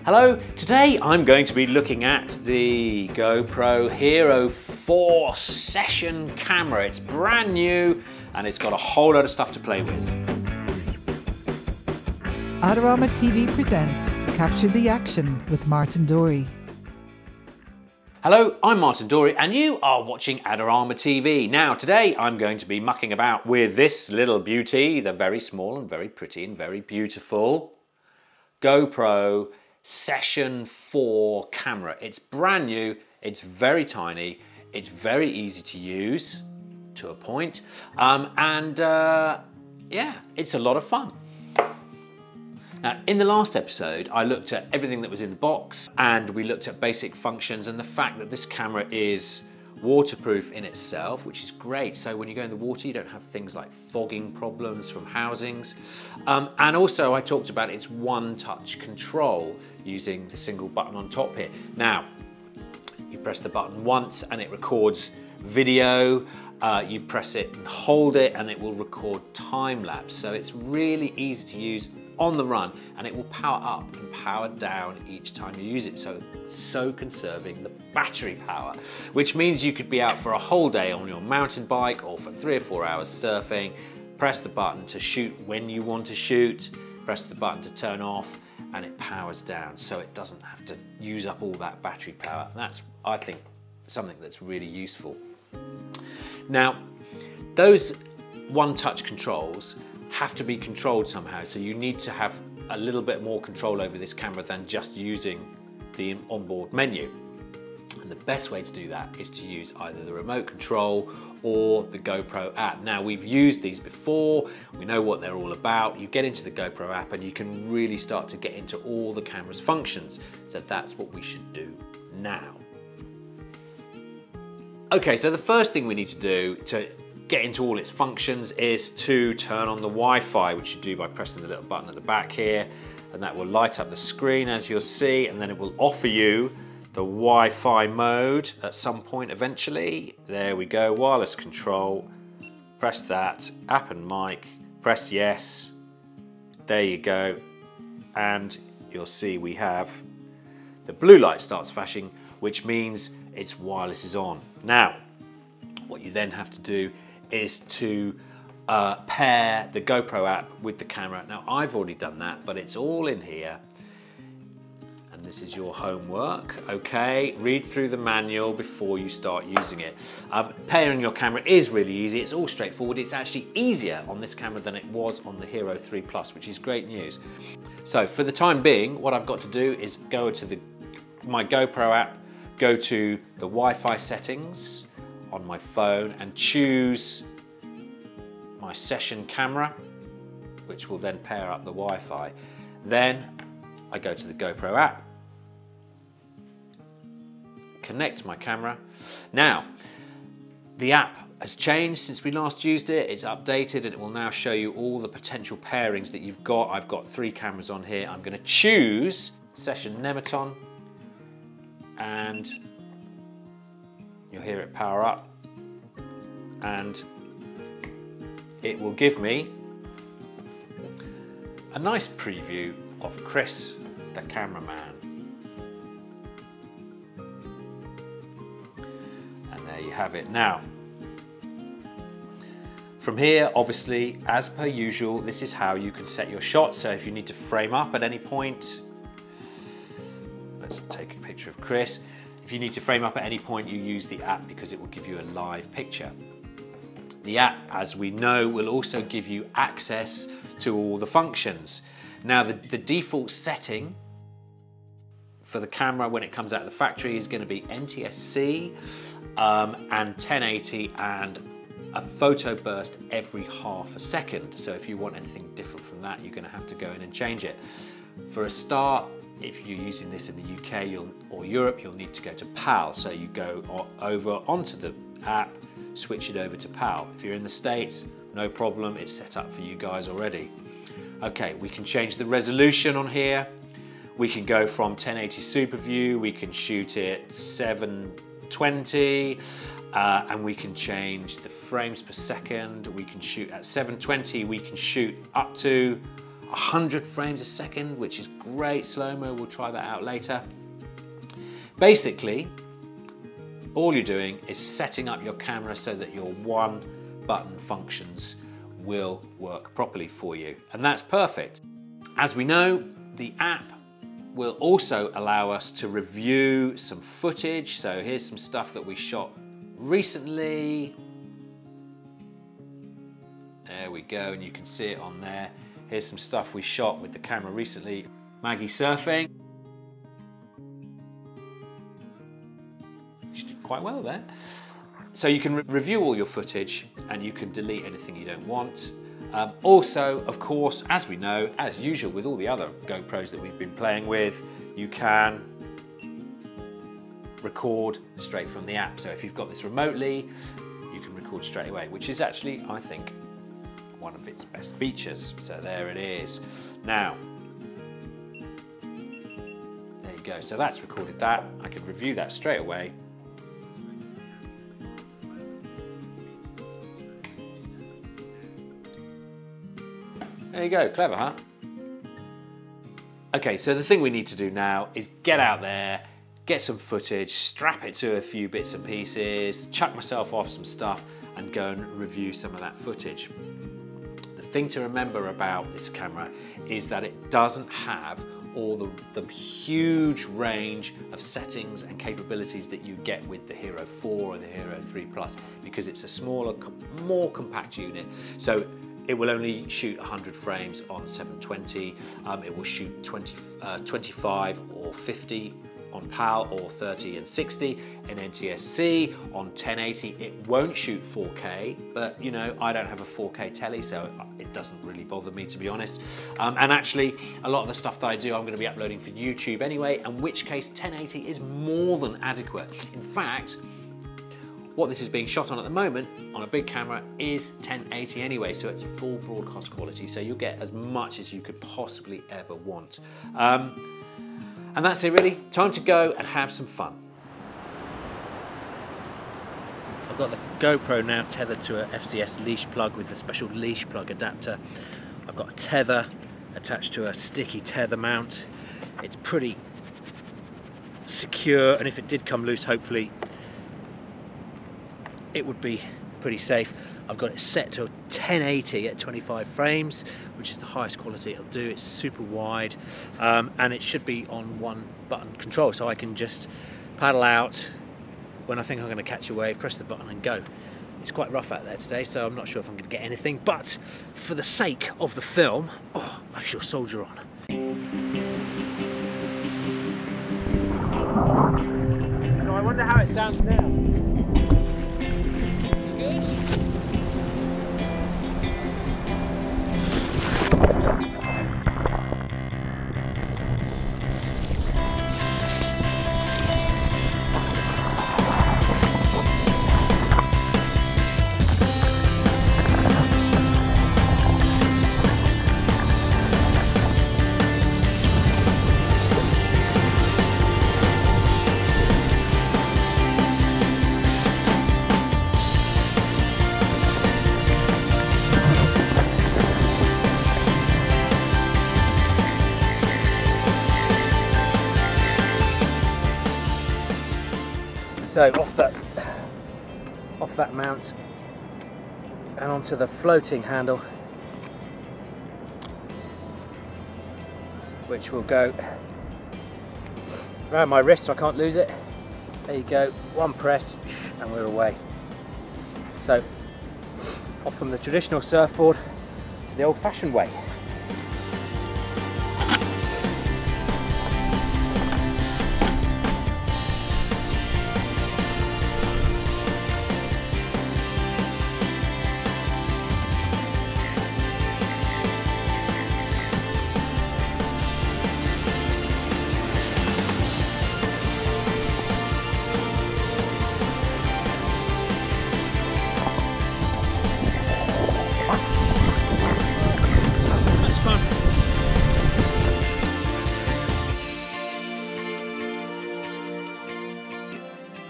Hello, today I'm going to be looking at the GoPro HERO4 session camera. It's brand new and it's got a whole lot of stuff to play with. Adorama TV presents Capture the Action with Martin Dorey. Hello, I'm Martin Dorey and you are watching Adorama TV. Now today I'm going to be mucking about with this little beauty, the very small and very pretty and very beautiful GoPro Session 4 camera. It's brand new, it's very tiny, it's very easy to use to a point, yeah, it's a lot of fun. Now, in the last episode, I looked at everything that was in the box and we looked at basic functions and the fact that this camera is waterproof in itself, which is great. So when you go in the water, you don't have things like fogging problems from housings. And also I talked about its one-touch control using the single button on top here. Now, you press the button once and it records video. You press it and hold it and it will record time lapse. So it's really easy to use on the run and it will power up and power down each time you use it. So conserving the battery power, which means you could be out for a whole day on your mountain bike or for 3 or 4 hours surfing, press the button to shoot when you want to shoot, press the button to turn off and it powers down. So it doesn't have to use up all that battery power. That's, I think, something that's really useful. Now, those one-touch controls have to be controlled somehow, so you need to have a little bit more control over this camera than just using the onboard menu. And the best way to do that is to use either the remote control or the GoPro app. Now, we've used these before, we know what they're all about. You get into the GoPro app and you can really start to get into all the camera's functions. So that's what we should do now. Okay, so the first thing we need to do to get into all its functions is to turn on the Wi-Fi, which you do by pressing the little button at the back here, and that will light up the screen as you'll see, and then it will offer you the Wi-Fi mode at some point eventually. There we go, wireless control, press that, app and mic, press yes, there you go, and you'll see we have the blue light starts flashing, which means its wireless is on. Now, what you then have to do is to pair the GoPro app with the camera. Now, I've already done that, but it's all in here. And this is your homework, okay? Read through the manual before you start using it. Pairing your camera is really easy. It's all straightforward. It's actually easier on this camera than it was on the Hero 3 Plus, which is great news. So for the time being, what I've got to do is go to my GoPro app, go to the Wi-Fi settings on my phone and choose my session camera, which will then pair up the Wi-Fi. Then I go to the GoPro app, connect my camera. Now, the app has changed since we last used it. It's updated and it will now show you all the potential pairings that you've got. I've got 3 cameras on here. I'm going to choose Session Nematon and you'll hear it power up and it will give me a nice preview of Chris, the cameraman. And there you have it. Now, from here, obviously, as per usual, this is how you can set your shots. So if you need to frame up at any point, let's take a picture of Chris. If you need to frame up at any point, you use the app because it will give you a live picture. The app, as we know, will also give you access to all the functions. Now, the default setting for the camera when it comes out of the factory is going to be NTSC and 1080 and a photo burst every half a second. So if you want anything different from that, you're going to have to go in and change it. For a start, if you're using this in the UK or Europe, you'll need to go to PAL. So you go over onto the app, switch it over to PAL. If you're in the States, no problem, it's set up for you guys already. Okay, we can change the resolution on here. We can go from 1080 Super View, we can shoot it 720, and we can change the frames per second. We can shoot at 720, we can shoot up to 100 frames a second, which is great. Slow-mo, we'll try that out later. Basically, all you're doing is setting up your camera so that your one button functions will work properly for you, and that's perfect. As we know, the app will also allow us to review some footage. So here's some stuff that we shot recently. There we go, and you can see it on there. Here's some stuff we shot with the camera recently. Maggie surfing. She did quite well there. So you can review all your footage and you can delete anything you don't want. Also, of course, as we know, as usual with all the other GoPros that we've been playing with, you can record straight from the app. So if you've got this remotely, you can record straight away, which is actually, I think, one of its best features. So there it is. Now, there you go. So that's recorded that. I can review that straight away. There you go, clever, huh? Okay, so the thing we need to do now is get out there, get some footage, strap it to a few bits and pieces, chuck myself off some stuff and go and review some of that footage. The thing to remember about this camera is that it doesn't have all the huge range of settings and capabilities that you get with the Hero 4 and the Hero 3 Plus, because it's a smaller, more compact unit. So it will only shoot 100 frames on 720. It will shoot 25 or 50 on PAL, or 30 and 60 in NTSC. On 1080 it won't shoot 4K, but you know, I don't have a 4K telly, so it doesn't really bother me, to be honest. And actually a lot of the stuff that I do I'm going to be uploading for YouTube anyway, in which case 1080 is more than adequate. In fact, what this is being shot on at the moment on a big camera is 1080 anyway, so it's full broadcast quality, so you'll get as much as you could possibly ever want. And that's it really. Time to go and have some fun. I've got the GoPro now tethered to a FCS leash plug with a special leash plug adapter. I've got a tether attached to a sticky tether mount. It's pretty secure, and if it did come loose, hopefully it would be pretty safe. I've got it set to 1080 at 25 frames, which is the highest quality it'll do. It's super wide, and it should be on one button control, so I can just paddle out when I think I'm going to catch a wave, press the button and go. It's quite rough out there today, so I'm not sure if I'm going to get anything, but for the sake of the film, I shall soldier on. So I wonder how it sounds now. So off that mount and onto the floating handle, which will go around my wrist so I can't lose it. There you go, one press and we're away. So off from the traditional surfboard to the old-fashioned way.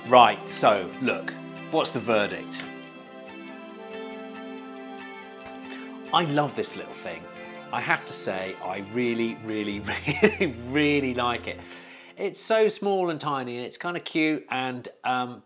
Right, so look, what's the verdict? I love this little thing. I have to say, I really, really, really, really like it. It's so small and tiny, and it's kind of cute, and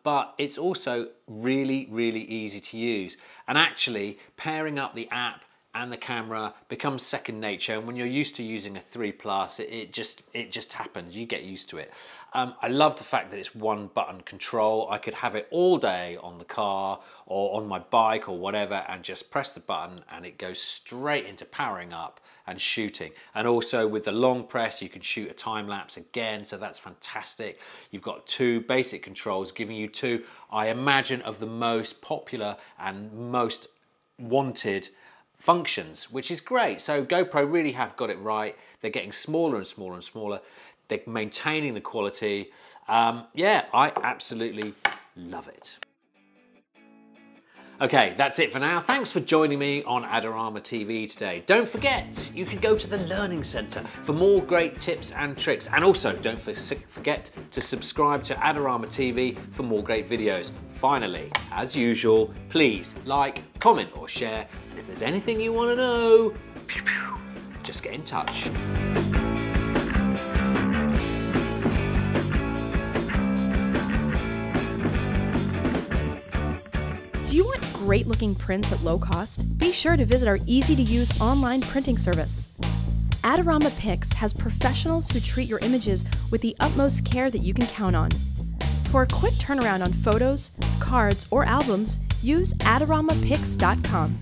but it's also really, really easy to use. And actually, pairing up the app and the camera becomes second nature. And when you're used to using a 3+, it just happens. You get used to it. I love the fact that it's one button control. I could have it all day on the car or on my bike or whatever, and just press the button and it goes straight into powering up and shooting. And also with the long press, you can shoot a time lapse again, so that's fantastic. You've got two basic controls giving you two, I imagine, of the most popular and most wanted functions, which is great. So GoPro really have got it right. They're getting smaller and smaller and smaller. They're maintaining the quality. Yeah, I absolutely love it. Okay, that's it for now. Thanks for joining me on Adorama TV today. Don't forget, you can go to the Learning Centre for more great tips and tricks. And also, don't forget to subscribe to Adorama TV for more great videos. Finally, as usual, please like, comment or share. And if there's anything you want to know, just get in touch. Do you want great looking prints at low cost? Be sure to visit our easy to use online printing service. Adorama Pix has professionals who treat your images with the utmost care that you can count on. For a quick turnaround on photos, cards, or albums, use adoramapix.com.